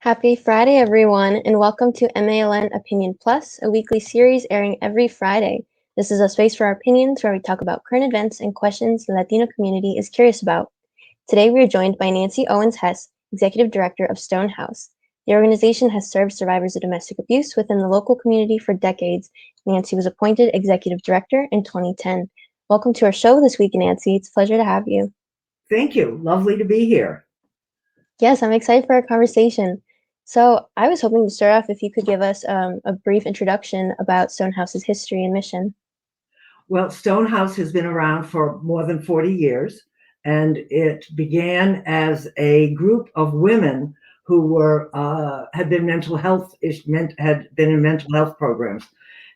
Happy Friday, everyone, and welcome to MALN Opinion Plus, a weekly series airing every Friday. This is a space for our opinions where we talk about current events and questions the Latino community is curious about. Today, we are joined by Nancy Owens Hess, Executive Director of Stone House. The organization has served survivors of domestic abuse within the local community for decades. Nancy was appointed Executive Director in 2010. Welcome to our show this week, Nancy. It's a pleasure to have you. Thank you. Lovely to be here. Yes, I'm excited for our conversation. So I was hoping to start off if you could give us a brief introduction about Stonehouse's history and mission. Well, Stonehouse has been around for more than 40 years, and it began as a group of women who were had been in mental health programs,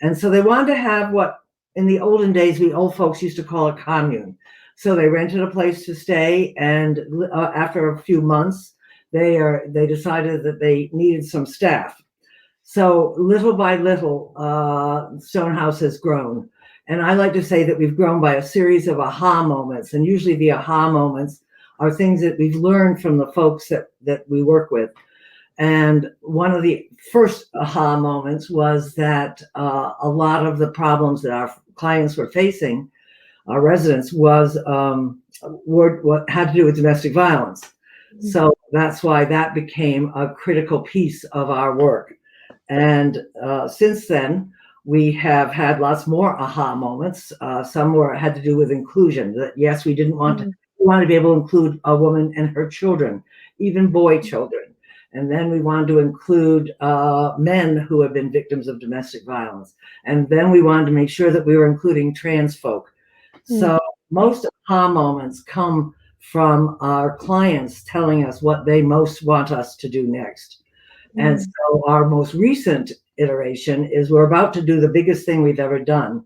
and so they wanted to have what in the olden days we old folks used to call a commune. So they rented a place to stay, and after a few months, they decided that they needed some staff. So little by little, Stonehouse has grown. And I like to say that we've grown by a series of aha moments. And usually the aha moments are things that we've learned from the folks that we work with. And one of the first aha moments was that a lot of the problems that our clients were facing, our residents, was what had to do with domestic violence. Mm-hmm. So that's why that became a critical piece of our work. And since then, we have had lots more aha moments. Some had to do with inclusion. That yes, we didn't want to. We wanted to be able to include a woman and her children, even boy children. And then we wanted to include men who have been victims of domestic violence. And then we wanted to make sure that we were including trans folk. So most aha moments come from our clients telling us what they most want us to do next. And so our most recent iteration is we're about to do the biggest thing we've ever done.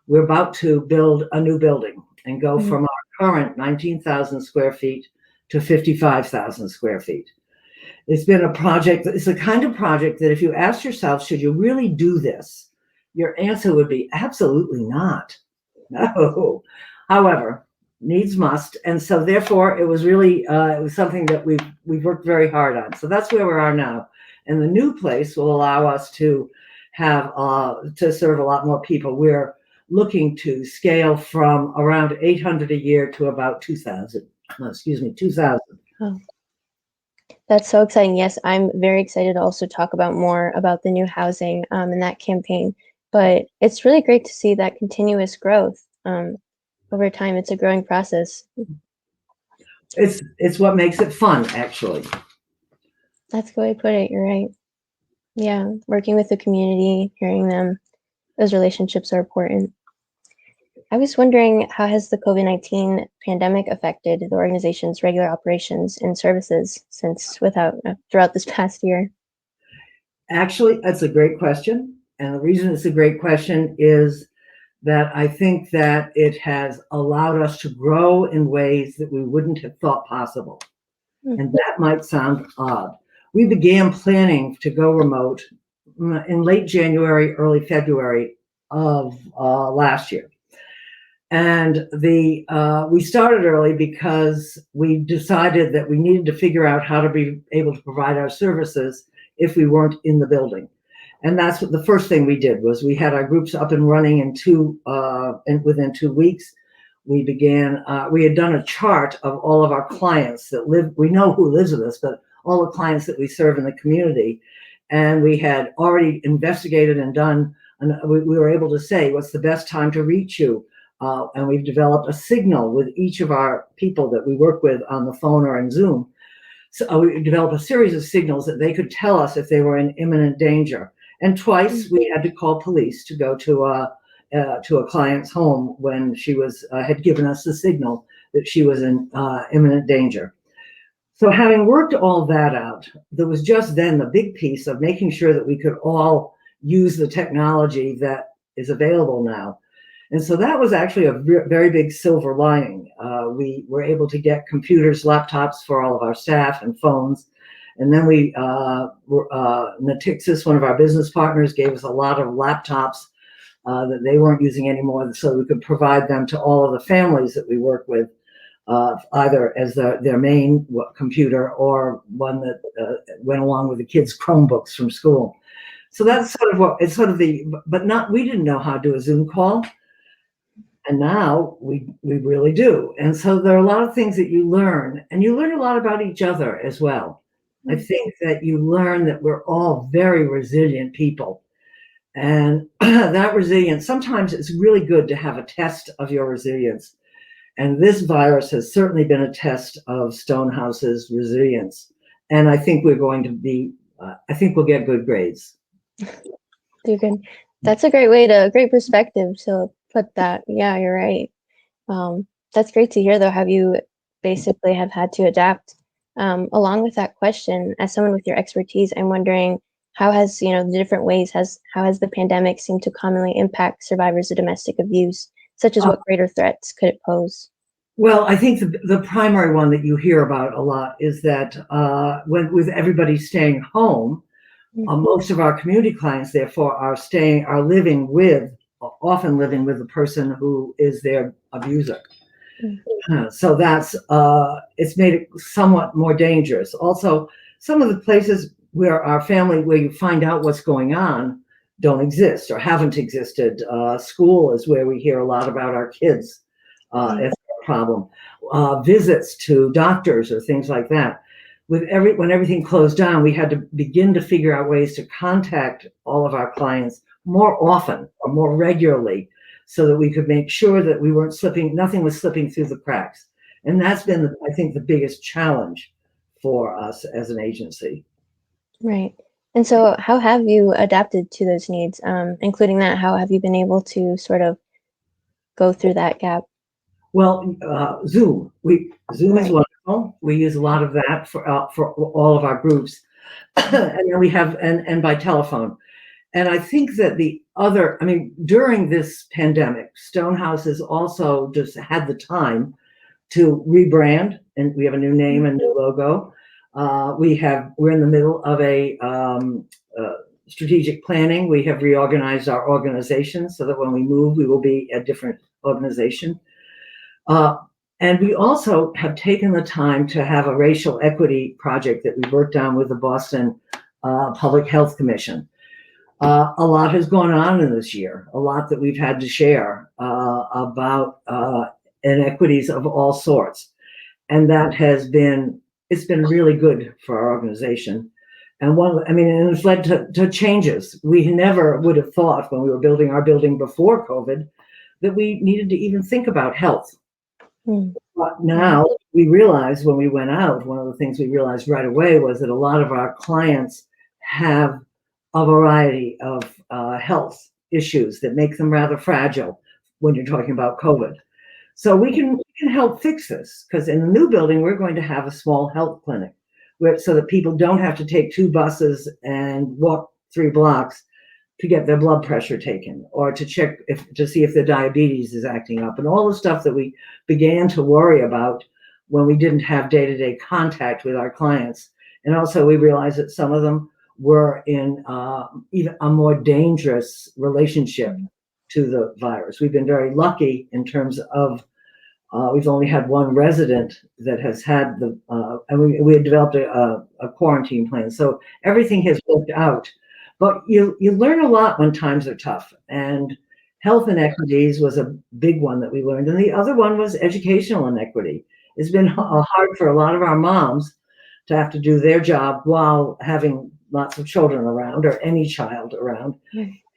We're about to build a new building and go from our current 19,000 square feet to 55,000 square feet. It's been a project, it's the kind of project that if you ask yourself, should you really do this? Your answer would be absolutely not. No. However, needs must. And so therefore it was really, it was something that we've worked very hard on. So that's where we are now. And the new place will allow us to have to serve a lot more people. We're looking to scale from around 800 a year to about 2,000. 2,000. Oh, that's so exciting. Yes, I'm very excited to also talk about more about the new housing and that campaign. But it's really great to see that continuous growth over time. It's a growing process. It's what makes it fun, actually. That's the way to put it. You're right. Yeah, working with the community, hearing them, those relationships are important. I was wondering, how has the COVID-19 pandemic affected the organization's regular operations and services throughout this past year? Actually, that's a great question. And the reason it's a great question is that I think that it has allowed us to grow in ways that we wouldn't have thought possible. And that might sound odd. We began planning to go remote in late January, early February of last year. And we started early because we decided that we needed to figure out how to be able to provide our services if we weren't in the building. And that's what the first thing we did was we had our groups up and running within 2 weeks. We had done a chart of all of our clients that live, we know who lives with us, but all the clients that we serve in the community. And we had already investigated and done, and we were able to say, what's the best time to reach you? And we've developed a signal with each of our people that we work with on the phone or in Zoom. So we developed a series of signals that they could tell us if they were in imminent danger. And twice we had to call police to go to a client's home when she had given us the signal that she was in imminent danger. So having worked all that out, there was just then the big piece of making sure that we could all use the technology that is available now. And so that was actually a very big silver lining. We were able to get computers, laptops for all of our staff and phones. And then Natixis, one of our business partners, gave us a lot of laptops that they weren't using anymore, so we could provide them to all of the families that we work with. either as their main computer or one that went along with the kids' Chromebooks from school. So that's sort of what it's sort of but not, we didn't know how to do a Zoom call. And now we really do. And so there are a lot of things that you learn, and you learn a lot about each other as well. I think that you learn that we're all very resilient people. And that resilience, sometimes it's really good to have a test of your resilience. And this virus has certainly been a test of Stonehouse's resilience. And I think we're going to be, I think we'll get good grades. That's a great perspective to put that. Yeah, you're right. That's great to hear though, have you basically have had to adapt. Along with that question, as someone with your expertise, I'm wondering how has, the different ways how has the pandemic seemed to commonly impact survivors of domestic abuse, such as what greater threats could it pose? Well, I think the primary one that you hear about a lot is that with everybody staying home, most of our community clients, therefore, are often living with the person who is their abuser. So that's it's made it somewhat more dangerous. Also, some of the places where you find out what's going on don't exist or haven't existed. School is where we hear a lot about our kids if a problem. Visits to doctors or things like that. When everything closed down, we had to begin to figure out ways to contact all of our clients more often or more regularly, so that we could make sure that nothing was slipping through the cracks. And that's been, I think, the biggest challenge for us as an agency. Right. And so how have you adapted to those needs, including that? How have you been able to sort of go through that gap? Well, Zoom. Zoom is wonderful. We use a lot of that for all of our groups, and then we have and by telephone. And I think that during this pandemic, Stonehouse has also just had the time to rebrand, and we have a new name and new logo. We're in the middle of a strategic planning. We have reorganized our organization so that when we move, we will be a different organization. And we also have taken the time to have a racial equity project that we worked on with the Boston Public Health Commission. A lot has gone on in this year, a lot that we've had to share about inequities of all sorts. And it's been really good for our organization. And it's led to changes. We never would have thought when we were building our building before COVID that we needed to even think about health. But now we realize when we went out, one of the things we realized right away was that a lot of our clients have a variety of health issues that make them rather fragile when you're talking about COVID. So we can help fix this, because in the new building, we're going to have a small health clinic so that people don't have to take 2 buses and walk 3 blocks to get their blood pressure taken, or to see if their diabetes is acting up, and all the stuff that we began to worry about when we didn't have day-to-day contact with our clients. And also we realized that some of them were in even a more dangerous relationship to the virus. We've been very lucky in terms of we've only had one resident that has had and we had developed a quarantine plan. So everything has worked out. But you learn a lot when times are tough. And health inequities was a big one that we learned. And the other one was educational inequity. It's been hard for a lot of our moms to have to do their job while having lots of children around, or any child around.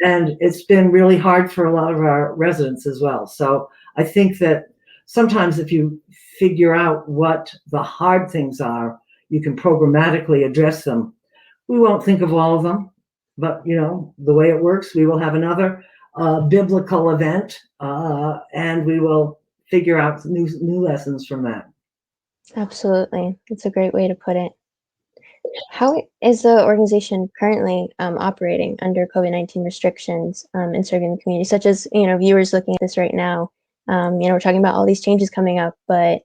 And it's been really hard for a lot of our residents as well. So I think that sometimes if you figure out what the hard things are, you can programmatically address them. We won't think of all of them, but the way it works, we will have another biblical event, and we will figure out new lessons from that. Absolutely. That's a great way to put it. How is the organization currently operating under COVID-19 restrictions in serving the community, such as, viewers looking at this right now? We're talking about all these changes coming up, but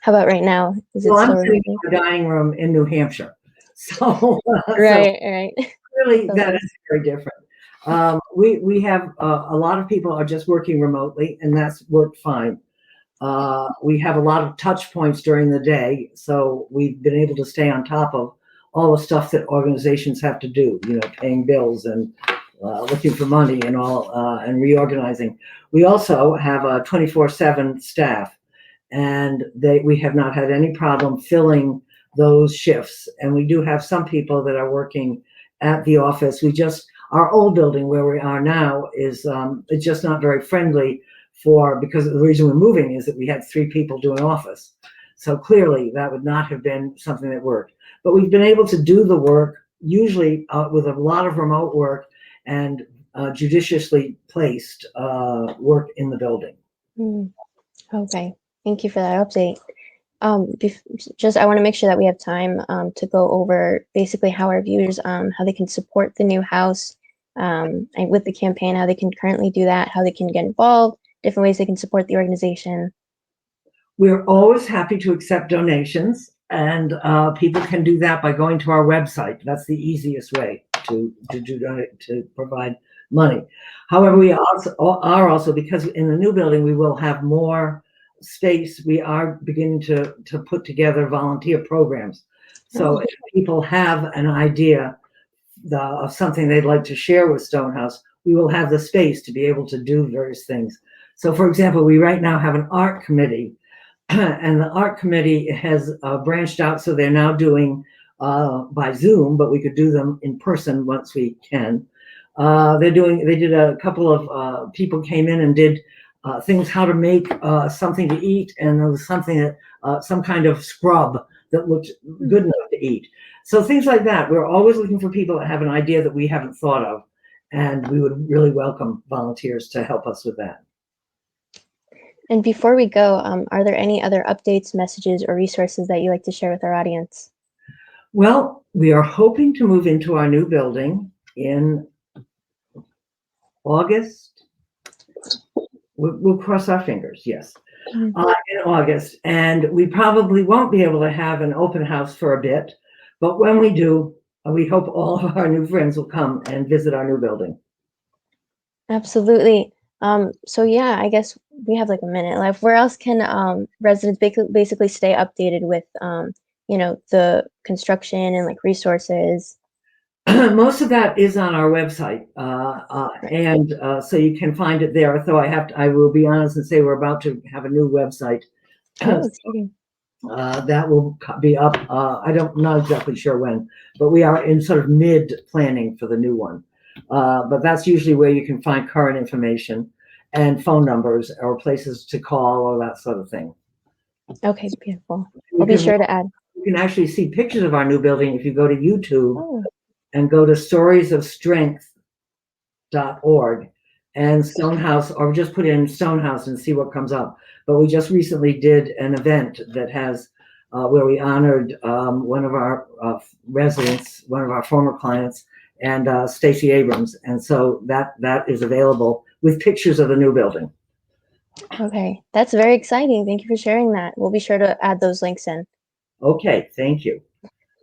how about right now? Is it I'm still sitting in a dining room in New Hampshire. So, right. Really, that is very different. We have a lot of people are just working remotely, and that's worked fine. We have a lot of touch points during the day, so we've been able to stay on top of all the stuff that organizations have to do, paying bills and looking for money and all, and reorganizing. We also have a 24/7 staff, and we have not had any problem filling those shifts. And we do have some people that are working at the office. Our old building where we are now is it's just not very friendly because the reason we're moving is that we had 3 people doing office. So clearly that would not have been something that worked. But we've been able to do the work, usually with a lot of remote work and judiciously placed work in the building. Okay, thank you for that update. I want to make sure that we have time to go over basically how our viewers, how they can support the new house and with the campaign, how they can currently do that, how they can get involved, different ways they can support the organization. We're always happy to accept donations, and people can do that by going to our website. That's the easiest way to provide money. However, we are also, because in the new building we will have more space, we are beginning to put together volunteer programs. So if people have an idea of something they'd like to share with Stonehouse, we will have the space to be able to do various things. So for example, we right now have an art committee, and the art committee has branched out, so they're now doing by Zoom, but we could do them in person once we can. They did a couple of people came in and did things, how to make something to eat, and there was something that some kind of scrub that looked good enough to eat. So things like that. We're always looking for people that have an idea that we haven't thought of, and we would really welcome volunteers to help us with that. And before we go, are there any other updates, messages, or resources that you'd like to share with our audience? Well, we are hoping to move into our new building in August. We'll cross our fingers, yes. In August, and we probably won't be able to have an open house for a bit, but when we do, we hope all of our new friends will come and visit our new building. Absolutely. So yeah, I guess we have like a minute left. Where else can residents basically stay updated with the construction and like resources? Most of that is on our website, and so you can find it there. Though I will be honest and say we're about to have a new website. That will be up. I'm not exactly sure when, but we are in sort of mid planning for the new one. But that's usually where you can find current information and phone numbers or places to call or that sort of thing. Okay, beautiful. I'll be sure to add. You can actually see pictures of our new building if you go to YouTube and go to storiesofstrength.org and Stonehouse, or just put in Stonehouse and see what comes up. But we just recently did an event that has where we honored one of our residents, one of our former clients, and Stacey Abrams, and so that is available with pictures of the new building. Okay, that's very exciting. Thank you for sharing that. We'll be sure to add those links in. Okay, thank you.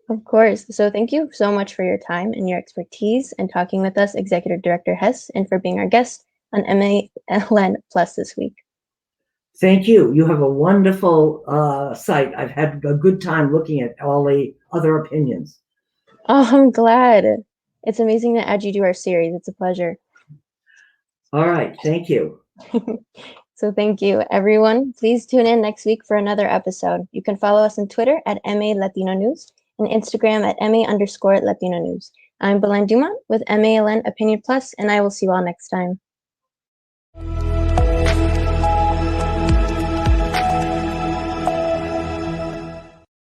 Of course. So thank you so much for your time and your expertise and talking with us, Executive Director Hess, and for being our guest on MALN Plus this week. Thank you. You have a wonderful site. I've had a good time looking at all the other opinions. Oh, I'm glad. It's amazing to add you to our series. It's a pleasure. All right. Thank you. So thank you, everyone. Please tune in next week for another episode. You can follow us on Twitter at MA Latino News and Instagram at MA_Latino News. I'm Belen Dumont with MALN Opinion Plus, and I will see you all next time.